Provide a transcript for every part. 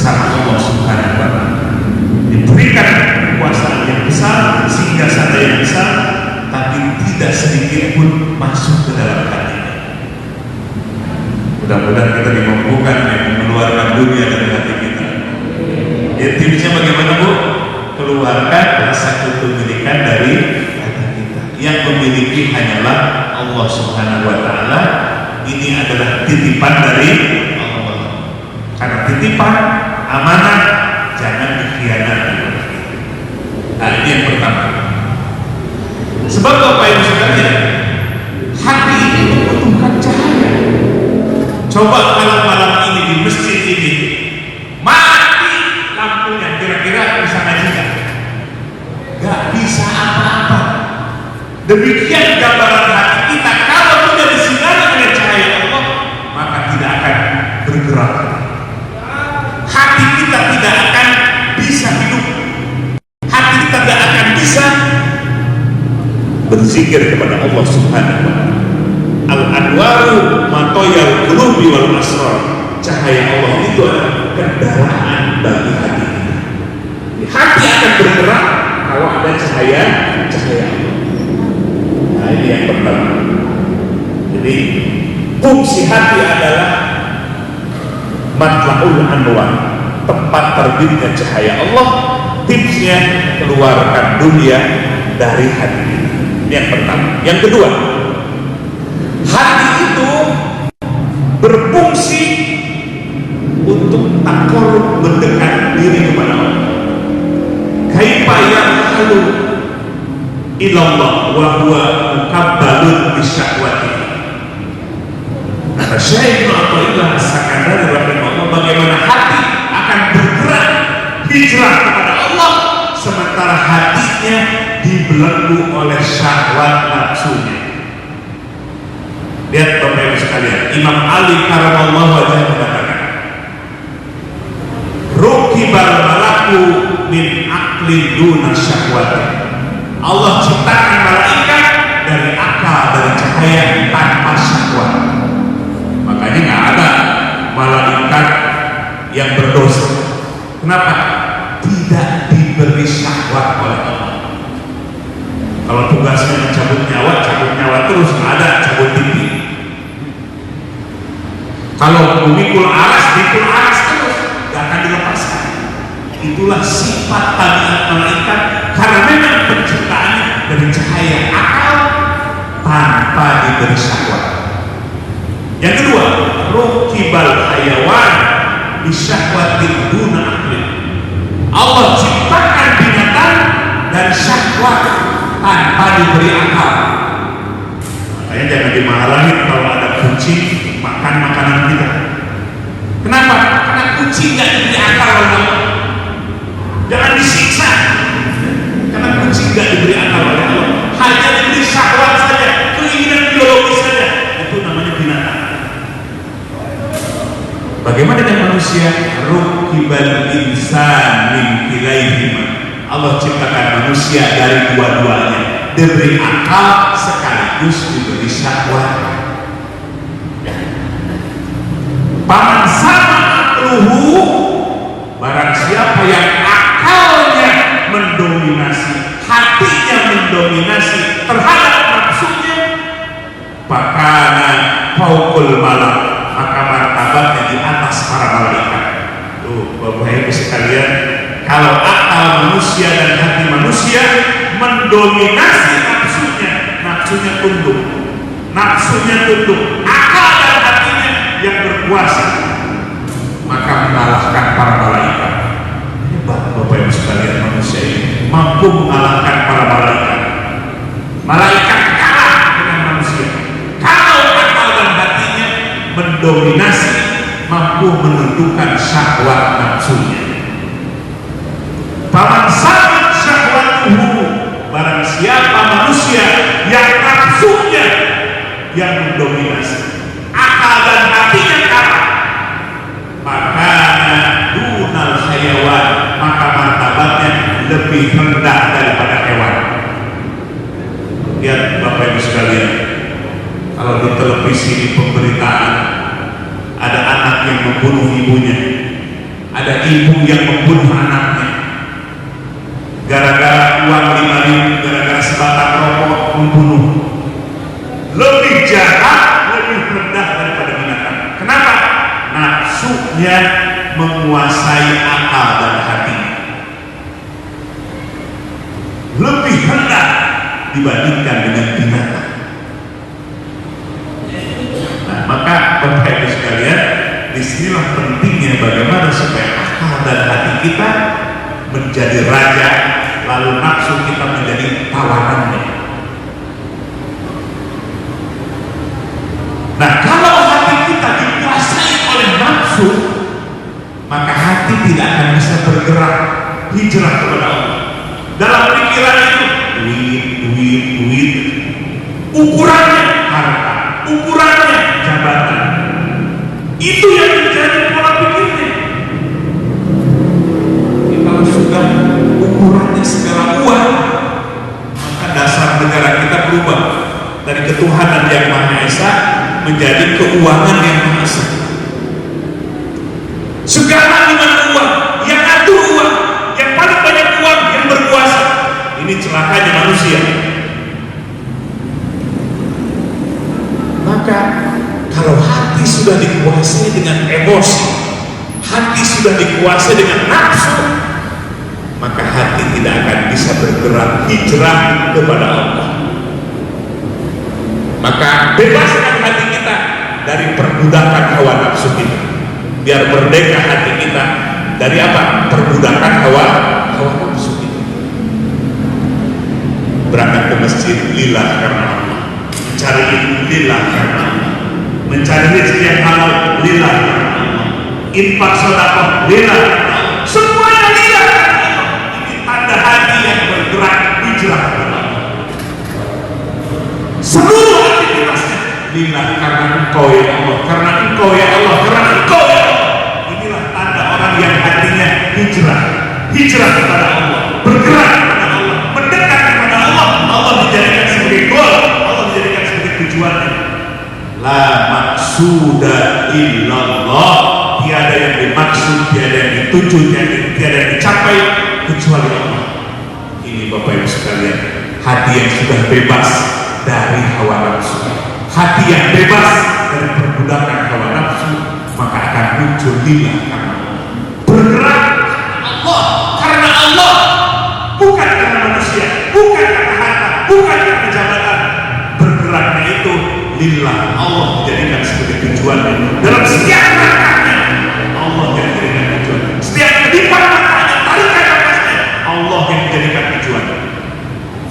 bersama Allah Subhanahu wa Ta'ala, diberikan kekuasaan yang besar, sehingga sana yang besar, tapi tidak sedikit pun masuk ke dalam hatinya. Mudah-mudahan kita dimampukan mengeluarkan dunia dari hati kita. Intinya bagaimana, Bu? Keluarkan rasa kepemilikan dari hati kita. Yang memiliki hanyalah Allah Subhanahu wa Ta'ala. Ini adalah titipan dari Allah. Karena titipan, amanah, jangan dikhianati. Nah, ini yang pertama. Sebab Bapak Ibu sekalian, hati ini membutuhkan cahaya. Coba kalau malam ini di masjid ini mati lampunya, kira-kira bisa ngaji nggak? Nggak bisa apa-apa. Demikian gambaran hati kita. Kalau tidak disinari oleh cahaya Allah, maka tidak akan bergerak. Hati kita tidak akan bisa hidup. Hati kita tidak akan bisa berzikir kepada Allah Subhanahu wa Ta'ala. Al-anwaru matoyal qulubi wal asrar. Cahaya Allah itu adalah kendaraan bagi hati kita. Hati akan bergerak kalau ada cahaya Allah. Nah, ini yang pertama. Jadi fungsi hati adalah matlaul anwar, tempat terbitnya cahaya Allah. Tipsnya, keluarkan dunia dari hati kita. Ini yang pertama. Yang kedua, hati itu berfungsi untuk takarrub, mendekat diri kepada Allah. Kaifa ya'malu ilallah wa huwa mukabbalun bisyahwati. Kata Syekh Abdullah As-Sakandari rahimahullah, bagaimana hati akan bergerak hijrah kepada Allah sementara hatinya dibelenggu oleh syahwat nafsunya. Lihat Bapak Ibu sekalian, Imam Ali karamallahu wajhahu mengatakan, rukibal malaku min aqli duna syahwati. Allah ciptakan malaikat dari akal, dari cahaya, tanpa syahwat. Makanya nggak ada malaikat yang berdosa. Kenapa? Tidak diberi syahwat oleh Allah. Kalau tugasnya mencabut nyawa terus, ada cabut pipi. Kalau memikul aras terus, gak akan dilepaskan. Itulah sifat tabiat malaikat, karena memang penciptaannya dari cahaya akal tanpa diberi syahwat. Yang kedua, rukibal hayawan bisyahwatin duna aqli. Allah ciptakan binatang dan syahwat tanpa diberi akal. Makanya jangan dimarahin kalau ada kucing makan makanan kita. Kenapa? Karena kucing nggak diberi akal oleh Allah. Jangan disiksa karena kucing nggak diberi akal oleh Allah. Hanya diberi syahwat saja, keinginan biologis saja. Itu namanya binatang. Bagaimana dengan manusia? Rukibal insan min kilaihima. Allah ciptakan manusia dari dua-duanya, diberi akal sekaligus diberi syahwat. Paman sama akluhu, barang siapa yang akalnya mendominasi, hatinya mendominasi terhadap nafsunya, pakana fauqul malak, maka martabatnya di atas para malaikat. Tuh Bapak Ibu sekalian, kalau akal manusia dan hati manusia mendominasi nafsunya tunduk, akal dan hatinya yang berkuasa, maka mengalahkan para malaikat. Hebat Bapak Ibu sekalian, manusia ini mampu mengalahkan para malaikat. Malaikat kalah dengan manusia kalau akal dan hatinya mendominasi, mampu menentukan syahwat nafsunya. Paman sahabat syahwatuhu, barang siapa manusia yang nafsunya yang mendominasi, akal dan hatinya kalah, maka dunal hayawan, maka martabatnya lebih rendah daripada hewan. Lihat Bapak Ibu sekalian, kalau di televisi di pemberitaan ada anak yang membunuh ibunya, Ada ibu yang membunuh anaknya gara-gara uang 5.000, gara-gara sebatang rokok membunuh. Lebih jahat, lebih rendah daripada binatang. Kenapa? Nafsunya menguasai akal dan hati. Lebih rendah dibandingkan dengan binatang. Nah, maka Bapak Ibu sekalian, disinilah pentingnya bagaimana supaya akal dan hati kita menjadi raja, lalu nafsu kita menjadi tawanannya. Nah, kalau hati kita dikuasai oleh nafsu, maka hati tidak akan bisa bergerak hijrah kepada Allah. Dalam pikiran itu duit, ukurannya harta, ukurannya jabatan. Itu yang menjadi pola pikirnya. Kalau sudah ukurannya segala uang, maka dasar negara kita berubah dari ketuhanan yang Maha Esa menjadi keuangan yang Maha Esa. Segala dengan uang, yang atur uang, yang paling banyak uang, yang berkuasa. Ini celakanya manusia. Maka kalau hati sudah dikuasai dengan emosi, hati sudah dikuasai dengan nafsu, maka hati tidak akan bisa bergerak hijrah kepada Allah. Maka bebaskan hati kita dari perbudakan hawa nafsu kita, biar merdeka hati kita dari apa? Perbudakan hawa nafsu kita. Berangkat ke masjid lillah karena Allah, mencari ilmu lillah karena Allah, mencari rezeki yang halal lillah karena Allah, infak sedekah lillah karena Allah, semuanya lillah karena Allah. Ini tanda hati yang bergerak hijrah kepada Allah. Seluruh aktivitasnya lillah karena Engkau ya Allah, karena Engkau ya Allah, karena Engkau ya Allah. Inilah tanda orang yang hatinya hijrah kepada Allah, bergerak kepada Allah, mendekat kepada Allah. Allah menjadikan sebagai goal, Allah menjadikan sebagai tujuannya. La maksuda illallah, tiada yang dimaksud, tiada yang dituju, tiada yang dicapai kecuali Allah. Ini Bapak Ibu sekalian, hati yang sudah bebas dari hawa nafsu, hati yang bebas dari perbudakan hawa nafsu, maka akan muncul lillah karena Allah, bergerak karena Allah, bukan karena manusia, bukan karena harta, bukan karena jabatan. Bergeraknya itu lillah, Allah menjadikan sebagai tujuannya. Dalam setiap langkahnya Allah yang menjadikan tujuan, setiap kedipan matanya, tarikan nafasnya, Allah yang menjadikan tujuan.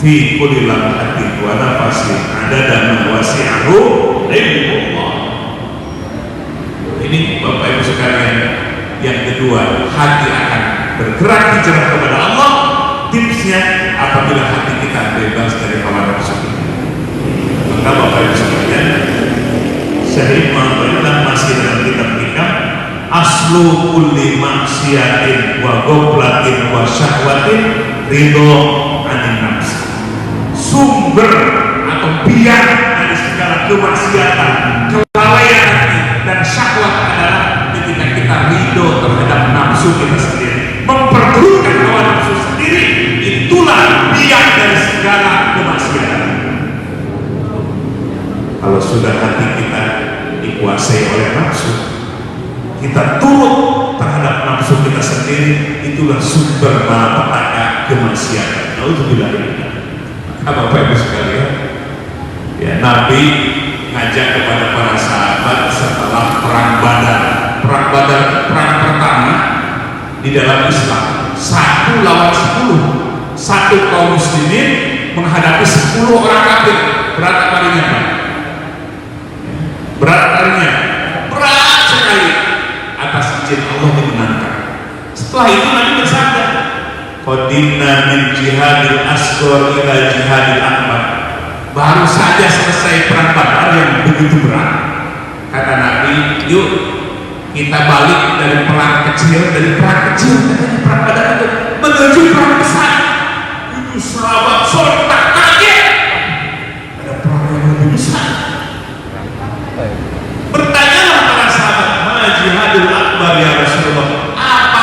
Fi kulli lamhatin wa nafasin adada ma wasi'ahu ilmullah. Ini Bapak Ibu sekalian, yang kedua, hati akan bergerak hijrah kepada Allah. Tipsnya, apabila hati kita bebas dari hawa nafsu, maka Bapak Ibu sekalian, Syekh Muhammad masih dalam kitab kita aslu kulli maksiatin wa goblatin wa syahwatin ridho anin nafsi. Sumber atau biang dari segala kemaksiatan, kelalaian hati dan syahwat adalah ketika kita ridho terhadap nafsu kita sendiri, memperturutkan hawa nafsu sendiri. Itulah biang dari segala kemaksiatan. Kalau sudah hati kita dikuasai oleh nafsu, kita turut terhadap nafsu kita sendiri, itulah sumber malapetaka kemaksiatan. Nauzubillah. Bapak Ibu sekalian, ya, Nabi ngajak kepada para sahabat setelah perang Badar. Perang Badar, perang pertama di dalam Islam, 1 lawan 10. Satu kaum muslimin menghadapi 10 orang kafir. Berat kalinya, Pak. Berat kalinya, berat sekali. Atas izin Allah dimenangkan. Setelah itu Nabi bersabda, qadimna min jihadil asghar ila jihadil akbar. Baru saja selesai perang Badar yang begitu berat, kata Nabi, yuk kita balik dari perang kecil, katanya perang Badar itu menuju perang besar. Itu sahabat sontak kaget, ada perang yang lebih besar. Bertanyalah para sahabat, ma jihadul akbar ya Rasulullah, apa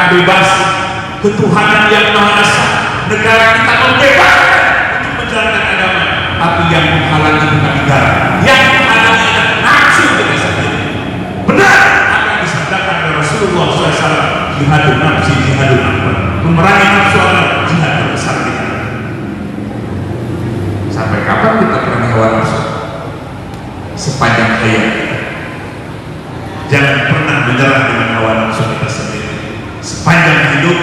bebas, ketuhanan yang Maha Esa, negara kita membebaskan untuk menjalankan agama, tapi yang menghalangi bukan negara, yang menghalangi adalah nafsu kita sendiri. Benar apa yang disabdakan oleh Rasulullah SAW, jihadun nafsi jihadun akbar, memerangi nafsu adalah jihad terbesar kita. Sampai kapan kita perangi hawa nafsu? Sepanjang hayat kita. Jangan pernah menyerah dengan hawa nafsu kita sendiri. Sepanjang hidup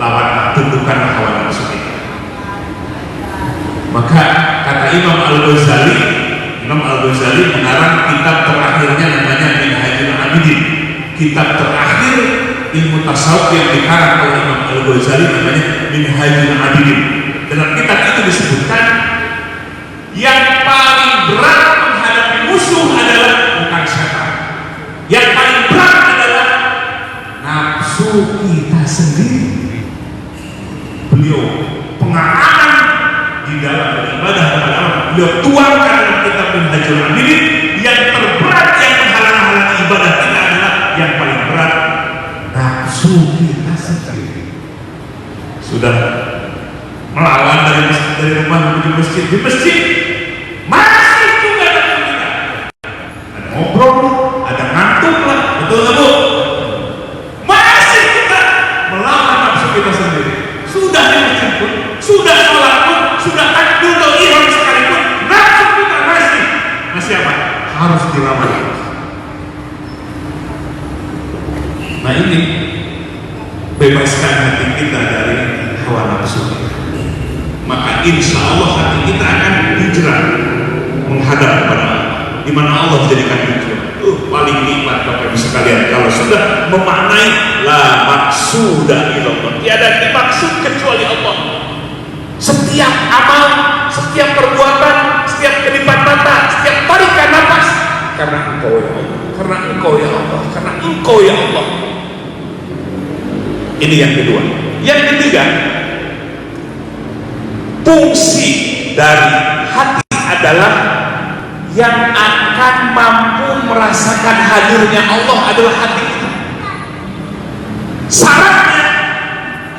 lawan tundukkan hawa nafsu kita. Maka kata Imam Al-Ghazali mengarang kitab terakhirnya namanya Minhajul Abidin. Kitab terakhir ilmu tasawuf yang dikarang oleh Imam Al-Ghazali namanya Minhajul Abidin. Dalam kitab itu disebutkan yang paling berat menghadapi musuh adalah bukan setan. Yang paling berat adalah nafsu kita sendiri. Beliau pengarang di dalam beribadah kepada Allah, beliau tuangkan dalam kitab Minhajul Abidin, yang terberat yang menghalang-halangi ibadah kita adalah yang paling berat nafsu kita sendiri. Sudah melawan dari rumah menuju masjid, di masjid masih juga nafsu kita. Ada ngobrol, ada ngantuk lah, betul nggak Bu? Masih kita melawan nafsu kita sendiri. Sudah di masjid pun, sudah sholat pun, sudah takbiratul ihram sekalipun, nafsu kita masih apa? Harus dilawan. Nah ini bebaskan hati kita dari hawa nafsu kita. Maka insya Allah hati kita akan hijrah menghadap kepada Allah, di mana Allah dijadikan hijrah. Paling nikmat Bapak Ibu sekalian kalau sudah memaknai la maksuda illallah, tiada dimaksud kecuali Allah. Setiap amal, setiap perbuatan, setiap kedipan mata, setiap tarikan nafas, karena Engkau ya Allah, karena Engkau ya Allah, karena Engkau ya Allah. Ini yang kedua. Yang ketiga, fungsi dari hati adalah yang akan mampu merasakan hadirnya Allah adalah hati kita. Syaratnya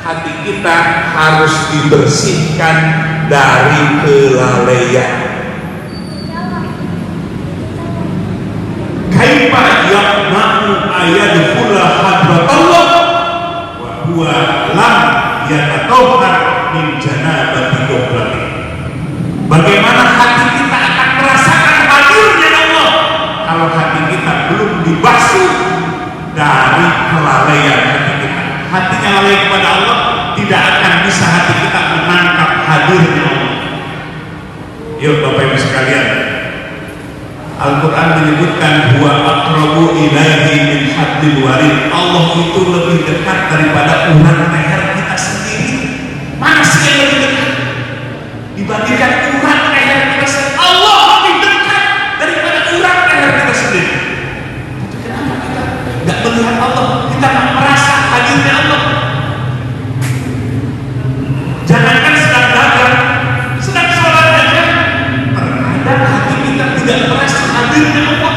hati kita harus dibersihkan dari kelalaian. Kaifa yaqma'u ayadkhula hadratullah wa huwa lam yatatahhar min janabati qoblati. Bagaimana hati kita akan merasakan hadirnya Allah kalau hati kita belum dibasuh dari kelalaian hati kita. Hatinya lalai kepada Allah, tidak akan bisa hati kita menangkap hadirnya Allah. Yuk Bapak Ibu sekalian, Al-Quran menyebutkan huwa aqrabu ilaihi min hablil warid. Allah itu lebih dekat daripada urat leher kita sendiri. Mana sih yang lebih dekat dibandingkan urat leher kita sendiri? Allah lebih dekat daripada urat leher kita sendiri. Itu kenapa kita nggak melihat Allah, kita nggak merasa hadirnya Allah? Jangankan sedang dagang, sedang sholat aja terkadang hati kita tidak merasa hadirnya Allah.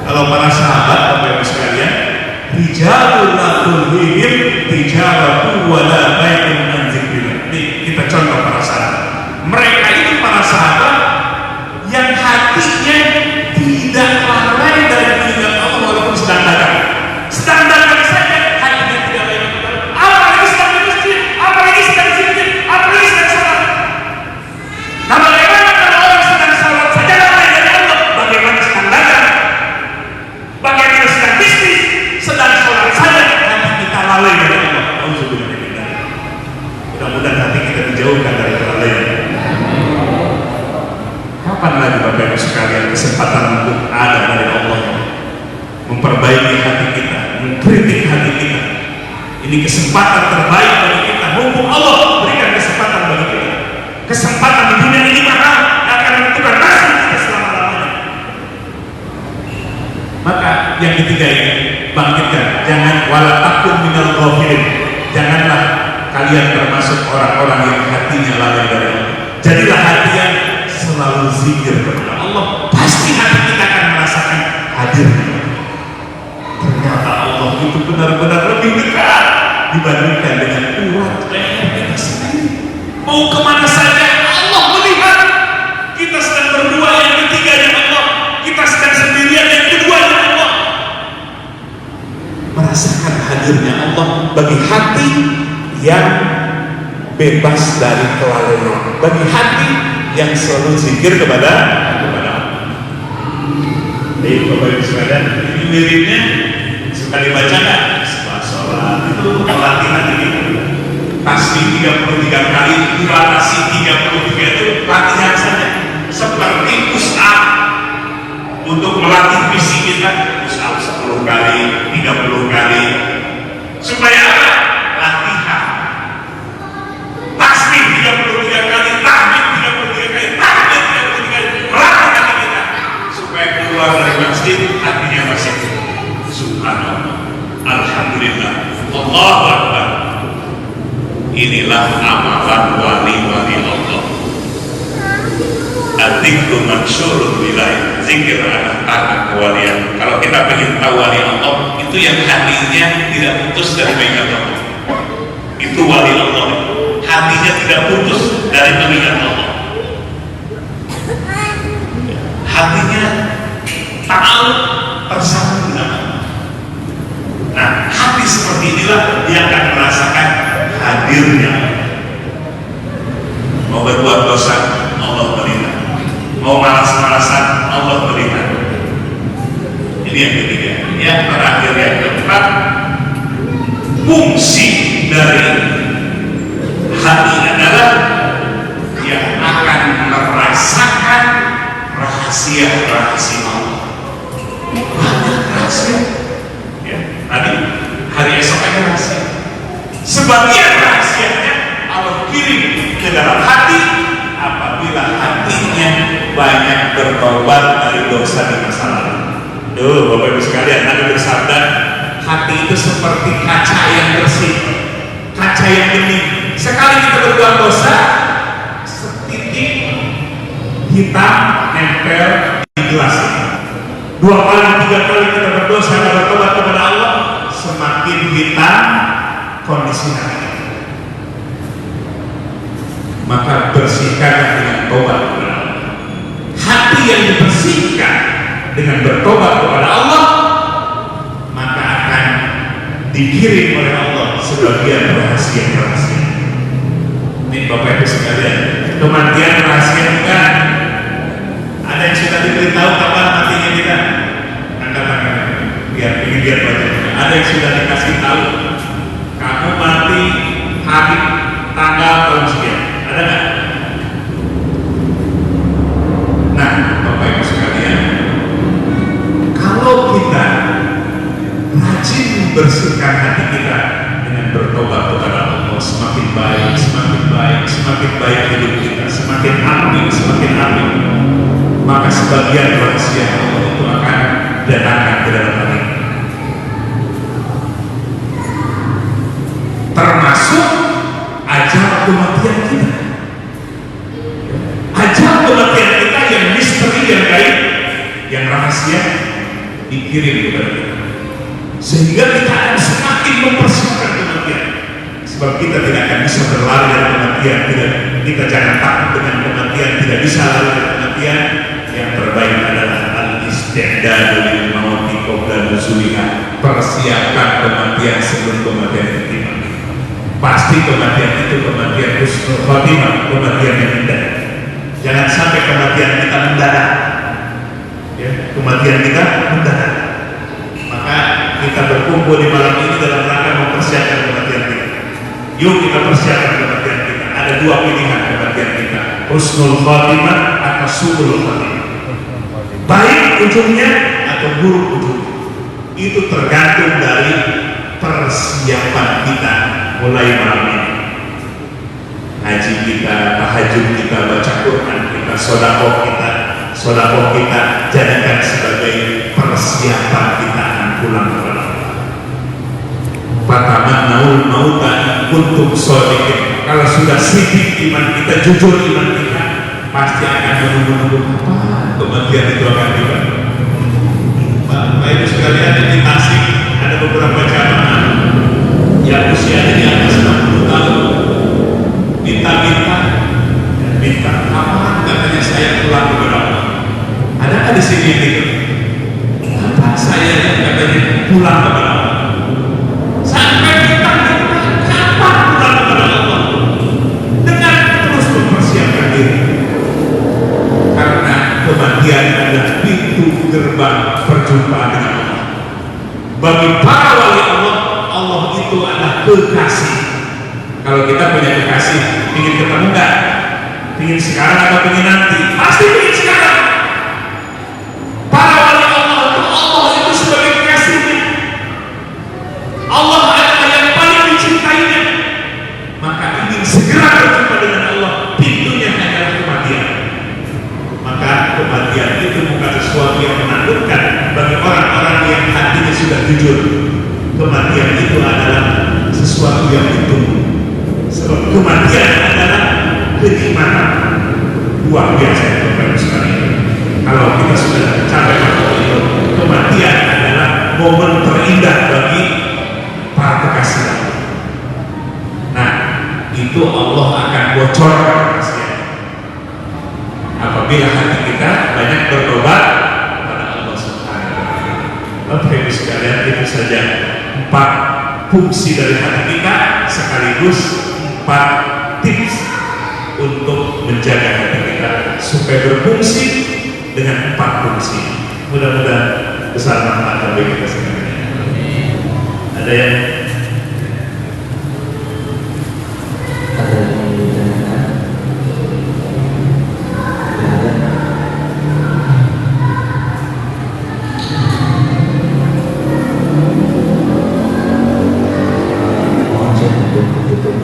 Kalau para sahabat Bapak Ibu sekalian, rijalul la tulhihim tijaratu wa la bai'un an dzikrillah. Kita contoh para sahabat. Mereka itu para sahabat yang hatinya tidak lalai dari mengingat Allah walaupun sedang dagang. Sedang dagang saja hatinya tidak lalai. Apalagi sedang di masjid, apalagi sedang zikir, apalagi sedang salat. Nah bagaimana kalau orang sedang salat saja lalai dari Allah? Bagaimana sedang dagang? Bagaimana sedang bisnis, sedang sholat saja hati kita lalai dari Allah? Mudah-mudahan hati kita dijauhkan dari kelalaian. Kapan lagi Bapak Ibu sekalian kesempatan untuk ada dari Allah memperbaiki hati kita, mengkritik hati kita? Ini kesempatan terbaik bagi kita. Mumpung Allah berikan kesempatan bagi kita. Kesempatan di dunia ini mahal, akan menentukan nasib kita selama-lamanya. Maka yang ketiga ini, bangkitkan, jangan wala takun minal ghafilin. Janganlah kalian termasuk orang-orang yang hatinya lalai dari Allah. Jadilah hati yang selalu zikir kepada Allah. Pasti hati kita akan merasakan hadirnya. Ternyata Allah itu benar-benar dibandingkan dengan urat leher kita sendiri. Mau kemana saja Allah melihat. Kita sedang berdua, yang ketiganya Allah. Kita sedang sendirian, yang keduanya Allah. Merasakan hadirnya Allah bagi hati yang bebas dari kelalaian, bagi hati yang selalu zikir kepada Allah. Jadi Bapak Ibu sekalian, ini wiridnya suka dibaca nggak? Setelah sholat itu melatih hati kita. Tasbih 33 kali, durasi 33 itu latihan saja. Seperti push up untuk melatih fisik kita, push up 10 kali, 30 kali, supaya apa? Latihan. Tasbih 33 kali, tahmid 33 kali, tahmid 33 kali, melatih hati kita supaya keluar dari masjid hatinya masih subhanallah, alhamdulillah, Allahu Akbar. Inilah amalan wali-wali Allah. Adzikru mansyurun wilayah, zikir adalah tanah kewalian. Kalau kita ingin tahu wali Allah, itu yang hatinya tidak putus dari mengingat Allah. Itu wali Allah, hatinya tidak putus dari mengingat Allah. Hatinya tahu tersambung dengan Allah. Nah, hati seperti inilah dia akan merasakan hadirnya. Mau berbuat dosa, Allah melihat. Mau malas-malasan, Allah melihat. Ini yang ketiga. Yang terakhir, yang keempat, fungsi dari hati adalah yang akan merasakan rahasia-rahasia Allah. Banyak rahasia. Ya, tadi hari esok ada rahasia. Sebagian rahasianya Allah kirim ke dalam hati apabila hatinya banyak bertobat dari dosa di masa lalu. Bapak Ibu sekalian, Nabi bersabda, hati itu seperti kaca yang bersih, kaca yang bening. Sekali kita berbuat dosa, setitik hitam nempel di gelas. 2 kali, 3 kali kita berdosa dan bertobat kepada Allah, semakin hitam kondisi hati. Maka bersihkanlah dengan tobat kepada Allah. Hati yang dibersihkan dengan bertobat kepada Allah, maka akan dikirim oleh Allah sebagian rahasia-rahasia. Ini Bapak Ibu sekalian, kematian rahasia bukan. Ada yang sudah diberitahu kapan matinya kita? Angkat tangan, biar ingin lihat wajahnya. Ada yang sudah dikasih tahu, kamu mati hari tanggal tahun sekian. Ada nggak? Nah, Bapak Ibu sekalian, kalau kita rajin membersihkan hati kita dengan bertobat kepada Allah, semakin baik, semakin baik, semakin baik hidup kita, semakin amin, semakin amin. Maka sebagian rahasia Allah itu akan datangkan ke dalam hati. Termasuk ajal kematian kita. Ajal kematian kita yang misteri, yang gaib, yang rahasia dikirim kepada kita, sehingga kita akan semakin mempersiapkan kematian. Sebab kita tidak akan bisa berlari dari kematian. Kita jangan takut dengan kematian, tidak bisa lari dari kematian. Yang terbaik adalah al-isti'dadu lil mauti qabla nuzuliha. Persiapkan kematian sebelum kematian itu tiba. Pasti kematian itu kematian husnul khotimah, kematian yang indah. Jangan sampai kematian kita mendadak. Ya, kematian kita mendadak. Maka kita berkumpul di malam ini dalam rangka mempersiapkan kematian kita. Yuk kita persiapkan kematian kita. Ada 2 pilihan kematian kita, husnul khotimah atau su'ul khotimah. Baik ujungnya atau buruk ujungnya. Itu tergantung dari persiapan kita mulai malam ini. Haji kita, tahajud kita, baca Quran kita, sodakoh kita jadikan sebagai persiapan kita akan pulang kepada Allah. Fatamannawul mauta kuntum shodiqin. Kalau sudah sidik iman kita, jujur iman kita, pasti akan menunggu kapan kematian itu akan tiba. Bapak Ibu sekalian, di Tasik ada beberapa jamaah yang usianya pulang kepada Allah. Sampai kita kapan pulang kepada Allah? Dengan terus mempersiapkan diri. Karena kematian adalah pintu gerbang perjumpaan dengan Allah. Bagi para wali Allah, Allah itu adalah kekasih. Kalau kita punya kekasih, ingin ketemu enggak? Ingin sekarang atau ingin nanti? Pasti ingin sekarang. Para wali Allah itu sebagai kekasihnya. Allah adalah yang paling dicintainya. Maka ingin segera berjumpa dengan Allah, pintunya adalah kematian. Maka kematian itu bukan sesuatu yang menakutkan bagi orang-orang yang hatinya sudah jujur. Kematian itu adalah sesuatu yang ditunggu. Sebab kematian adalah kenikmatan luar biasa Bapak sekalian. Kalau kita sudah mencapai waktu itu, kematian adalah momen terindah bagi para kekasih Allah. Nah, itu Allah akan bocorkan rahasianya apabila hati kita banyak bertobat kepada Allah Subhanahu wa Ta'ala. Bapak Ibu sekalian, itu saja 4 fungsi dari hati kita, sekaligus 4 tips untuk menjaga hati kita supaya berfungsi dengan 4 fungsi. Mudah-mudahan besar manfaat bagi kita sekalian. Ada yang ditanyakan? Mohon saya untuk tutup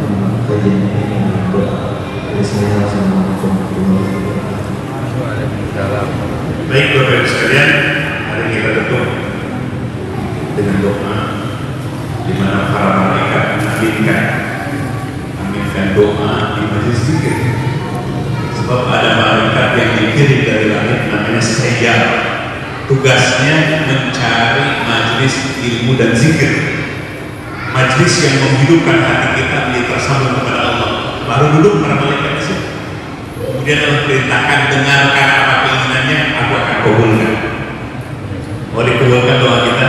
kajian ini dengan doa. Assalamualaikum warahmatullahi wabarakatuh. baik Bapak Ibu sekalian, hari kita tutup dengan doa di mana para malaikat mengaminkan doa di majelis zikir. Sebab ada malaikat yang dikirim dari langit namanya Sayyar. Tugasnya mencari majelis ilmu dan zikir, majelis yang menghidupkan hati kita menjadi tersambung kepada Allah. Baru duduk para malaikat di situ. Kemudian Allah perintahkan, dengarkan apa keinginannya, aku akan kabulkan. Mau dikabulkan doa kita?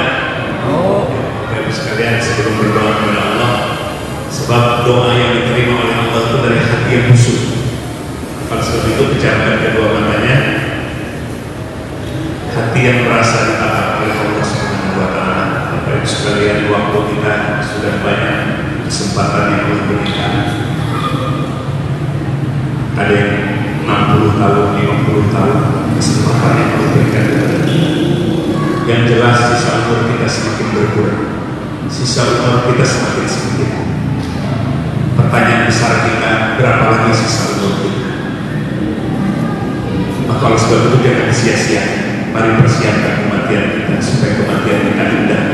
Bapak sekalian, sebelum berdoa kepada Allah, sebab doa yang diterima oleh Allah itu dari hati yang khusyuk. Pada sebab itu bicarakan kedua matanya, hati yang merasa ditatap oleh Allah Subhanahu wa Ta'ala. Bapak Ibu sekalian, waktu kita sudah banyak, kesempatan yang Allah berikan. Ada yang 60 tahun, 50 tahun, kesempatan yang Allah berikan kepada kita. Yang jelas sisa umur kita semakin berkurang, sisa umur kita semakin sedikit. Pertanyaan besar kita, berapa lagi sisa umur kita? Maka oleh sebab itu jangan sia-sia. Mari persiapkan kematian kita supaya kematian kita indah.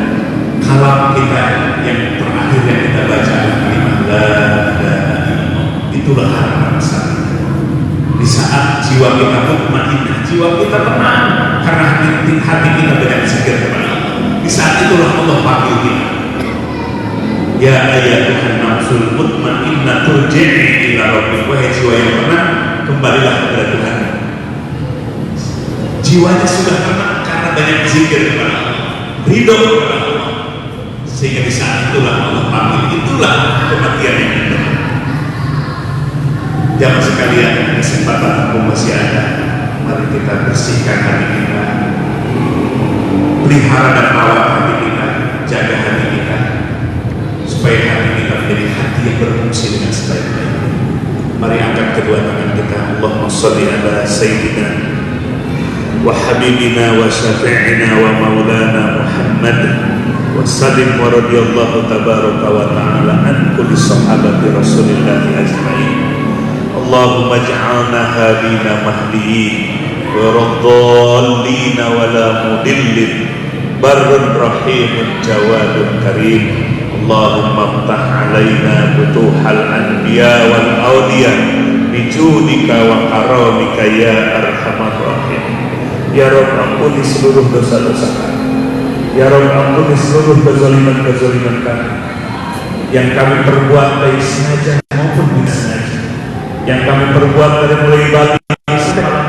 Kalam kita yang terakhir yang kita baca kalimat la ilaha illallah, itulah harapan besar. Di saat jiwa kita mutmainnah, jiwa kita tenang karena hati kita banyak zikir kepada Allah. Di saat itulah Allah panggil kita. Ya ayyatuhan nafsul mutmainnah turji'i ila rabbik, wahai jiwa yang tenang, kembalilah kepada Tuhan. Jiwanya sudah tenang karena banyak zikir kepada Allah, ridho kepada Allah, sehingga di saat itulah Allah panggil. Itulah kematian yang indah. Jamaah sekalian, kesempatan aku masih ada. Mari kita bersihkan hati kita, pelihara dan rawat hati kita, jaga hati kita, supaya hati kita menjadi hati yang berfungsi dengan sebaik-baiknya. Mari angkat kedua tangan kita. Allahumma sholli ala sayyidina wa habibina wa syafi'ina wa maulana Muhammad wa sallim wa radiyallahu tabaraka wa ta'ala an kulli sahabati rasulillahi ajma'in. Allahumma ja'alna hadina mahdiyin wa radallina wa la mudillin barrun rahimun jawadun karim. Allahumma ftah alaina butuhal anbiya wal awliya bijudika wa karamika ya arhamar rahim. Ya Rabb, ampuni seluruh dosa-dosa kami. Ya Rabb, ampuni seluruh kezaliman-kezaliman kami yang kami perbuat baik sengaja maupun tidak sengaja, yang kami perbuat dari mulai batin sampai malam.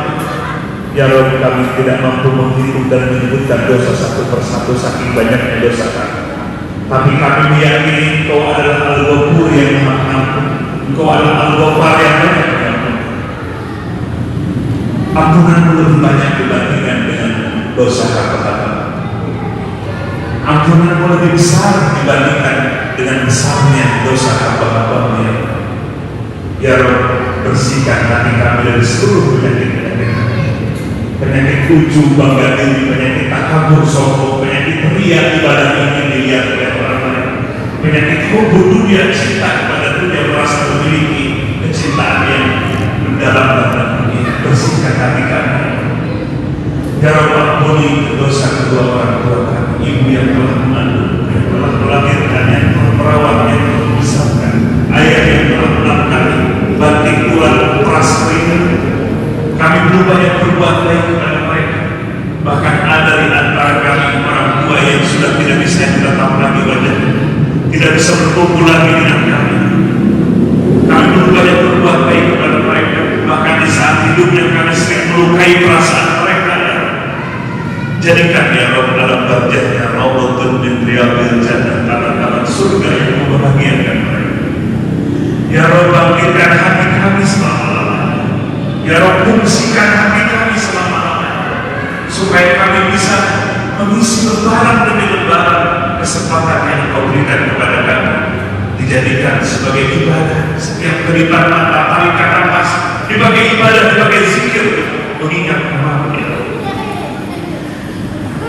Ya Rabb, kami tidak mampu menghitung dan menyebutkan dosa satu persatu saking banyaknya dosa kami. Tapi kami meyakini Engkau adalah Al-Ghafur yang Maha Pengampun. Engkau adalah Al-Ghaffar yang banyak pengampun. Ampunanmu lebih banyak dibandingkan dengan dosa hamba-Hamba. Ampunanmu lebih besar dibandingkan dengan besarnya dosa hamba-Hamba-Mu ya. Ya Rabb, bersihkan hati kami dari seluruh penyakit ujub, bangga diri, penyakit takabur, sombong, penyakit ria, ibadah ingin dilihat oleh orang lain, penyakit hubbu dunia, cinta kepada dunia, merasa memiliki kecintaan yang mendalam dalam dunia. Bersihkan hati kami. Ya Rabb, ampuni dosa kedua orang tua kami, ibu yang telah mengandung, yang telah melahirkan, yang telah merawat, yang telah membesarkan, ayah yang telah melakukan banting tulang, peras keringat. Kami belum banyak berbuat baik kepada mereka. Bahkan ada di antara kami orang tua yang sudah tidak bisa menatap lagi wajahnya, tidak bisa berkumpul lagi dengan kami. Kami belum banyak berbuat baik kepada mereka. Bahkan di saat hidupnya kami sering melukai perasaan mereka. Jadikan ya Rabb dalam wajahnya Raudhatun min riyadhil jannah, taman-taman surga yang membahagiakan mereka. Ya Rabb, bangkitkan hati kami selama-lamanya. Ya Rabb, bersihkan hati kami selama-lamanya, supaya kami bisa mengisi lebaran demi lebaran kesempatan yang Kau berikan kepada kami, dijadikan sebagai ibadah. Setiap keribat mata, tarikan nafas, sebagai ibadah, sebagai zikir, mengingat nama-Mu ya Rabb.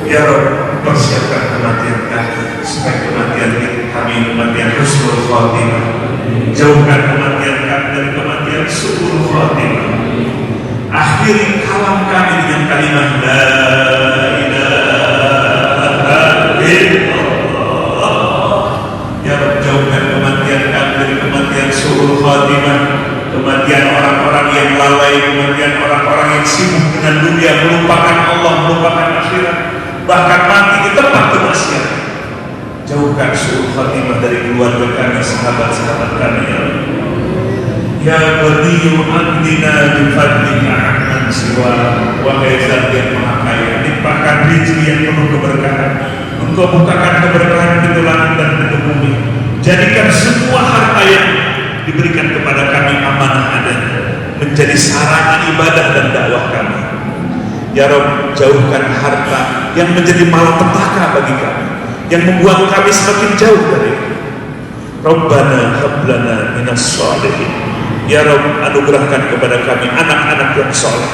Ya Rabb, persiapkan kematian kami, supaya kematian kami kematian husnul khatimah. Jauhkan kematian kami dari kematian su'ul khatimah. Akhiri kalam kami dengan kalimat la ilaha illallah. Ya Rabb, jauhkan kematian kami dari kematian su'ul khatimah, kematian orang-orang yang lalai, kematian orang-orang yang sibuk dengan dunia, melupakan Allah, melupakan akhirat, bahkan mati di tempat kemaksiatan. Jauhkan su'ul khatimah dari keluarga kami, sahabat-sahabat kami ya Rabb. Ya Ghaniyu amdina bifadlika amman siwa. Wahai Zat yang Maha Kaya, limpahkan rezeki yang penuh keberkahan. Engkau bukakan keberkahan pintu langit dan pintu bumi. Jadikan semua harta yang diberikan kepada kami amanah adanya, menjadi sarana ibadah dan dakwah kami. Ya Rabb, jauhkan harta yang menjadi malapetaka bagi kami, yang membuat kami semakin jauh dari Rabbana hablana minas shalihin. Ya Rabb, anugerahkan kepada kami anak-anak yang soleh.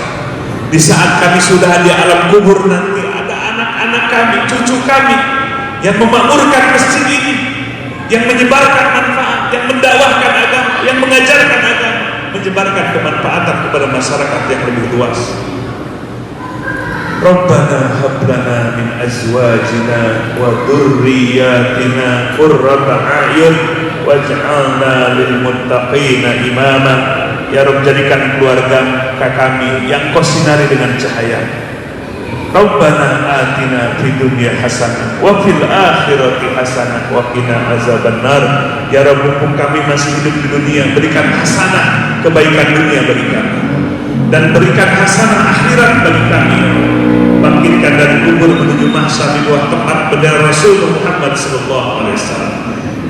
Di saat kami sudah di alam kubur nanti, ada anak-anak kami, cucu kami yang memakmurkan masjid ini, yang menyebarkan manfaat, yang mendakwahkan agama, yang mengajarkan agama, menyebarkan kemanfaatan kepada masyarakat yang lebih luas. Rabbana hablana min azwajina wa dhurriyyatina qurrata a'yun waj'alna lil muttaqina imama. Ya Rabb, jadikan keluarga kami yang Kau sinari dengan cahaya. Rabbana atina fid dunya hasanah wa fil akhirati hasanah wa qina azabannar. Ya Rabb, mumpung kami masih hidup di dunia, berikan hasanah kebaikan dunia bagi kami, dan berikan hasanah akhirat bagi kami. Bangkitkan dari kubur menuju mahsyar di bawah tempat bendera Rasul Muhammad SAW.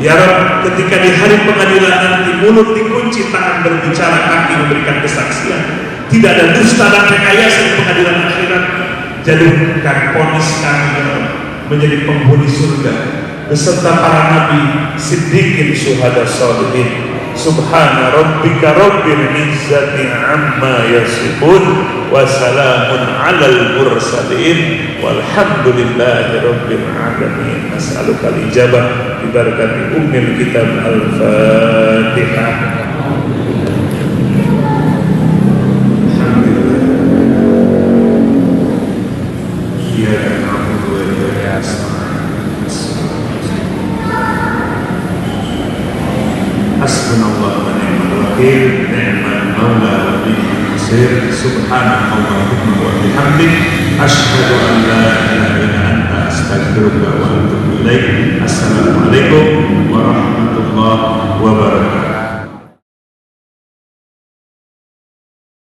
Ya Rabb, ketika di hari pengadilan nanti mulut dikunci, tangan berbicara, kaki memberikan kesaksian, tidak ada dusta dan rekayasa di pengadilan akhirat. Jadikan ponis kami menjadi penghuni surga beserta para nabi, siddiqin, syuhada, sholihin. Subhana rabbika rabbil izzati amma yasifun wa salamun alal mursalin walhamdulillahi rabbil alamin. As'aluka al-ijabah bi barakati ummil kitab al-Fatihah. Hasbunallahu wa ni'mal wakil, ni'mal maula wa ni'mal nasir. Subhanallahumma wa bihamdik, asyhadu an la ilaha illa anta, astaghfiruka wa atubu ilaik. Assalamualaikum warahmatullahi wabarakatuh.